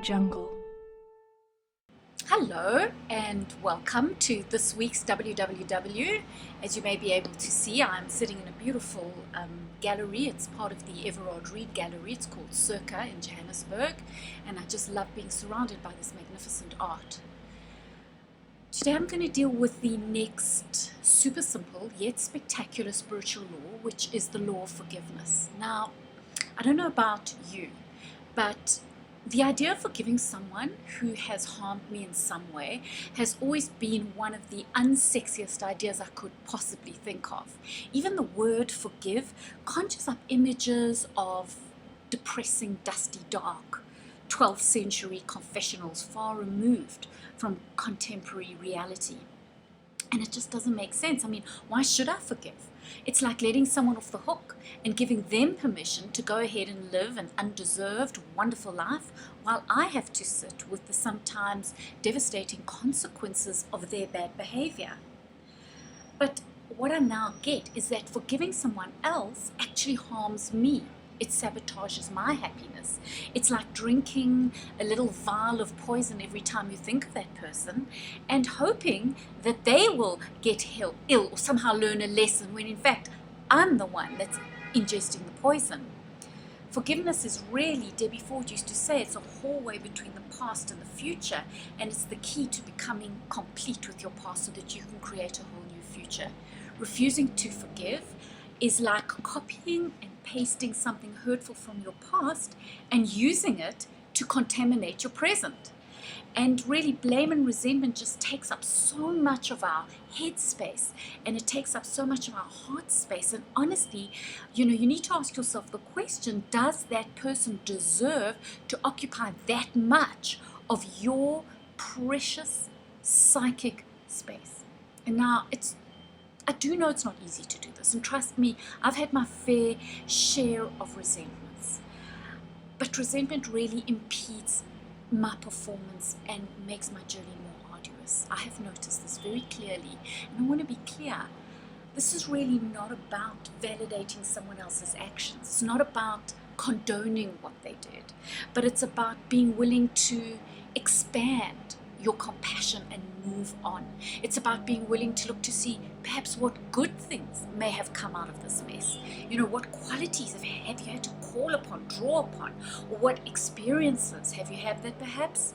jungle. Hello and welcome to this week's WWW. As you may be able to see, I'm sitting in a beautiful gallery. It's part of the Everard Reed Gallery. It's called Circa in Johannesburg, and I just love being surrounded by this magnificent art. Today I'm going to deal with the next super simple yet spectacular spiritual law, which is the law of forgiveness. Now, I don't know about you, but the idea of forgiving someone who has harmed me in some way has always been one of the unsexiest ideas I could possibly think of. Even the word forgive conjures up images of depressing, dusty, dark 12th century confessionals far removed from contemporary reality. And it just doesn't make sense. I mean, why should I forgive? It's like letting someone off the hook and giving them permission to go ahead and live an undeserved, wonderful life while I have to sit with the sometimes devastating consequences of their bad behavior. But what I now get is that forgiving someone else actually harms me. It sabotages my happiness. It's like drinking a little vial of poison every time you think of that person and hoping that they will get ill or somehow learn a lesson when in fact I'm the one that's ingesting the poison. Forgiveness is really, Debbie Ford used to say, it's a hallway between the past and the future, and it's the key to becoming complete with your past so that you can create a whole new future. Refusing to forgive is like copying and pasting something hurtful from your past and using it to contaminate your present. And really, blame and resentment just takes up so much of our head space, and it takes up so much of our heart space. And honestly, you need to ask yourself the question, does that person deserve to occupy that much of your precious psychic space? And now I do know it's not easy to do this, and trust me, I've had my fair share of resentments. But resentment really impedes my performance and makes my journey more arduous. I have noticed this very clearly, and I want to be clear. This is really not about validating someone else's actions. It's not about condoning what they did, but it's about being willing to expand your compassion and move on. It's about being willing to look to see perhaps what good things may have come out of this mess. What qualities have you had to call upon, draw upon, or what experiences have you had that perhaps,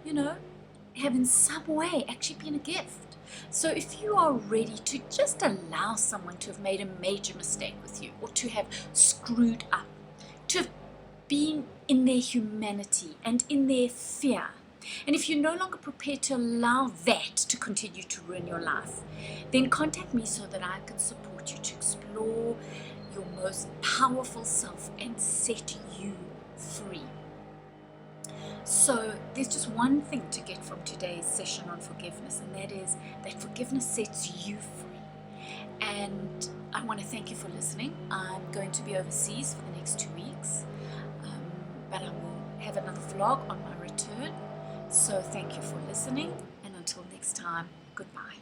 have in some way actually been a gift. So if you are ready to just allow someone to have made a major mistake with you, or to have screwed up, to have been in their humanity and in their fear, and if you're no longer prepared to allow that to continue to ruin your life, then contact me so that I can support you to explore your most powerful self and set you free. So there's just one thing to get from today's session on forgiveness, and that is that forgiveness sets you free. And I want to thank you for listening. I'm going to be overseas for the next 2 weeks, but I will have another vlog on my return. So thank you for listening, and until next time, goodbye.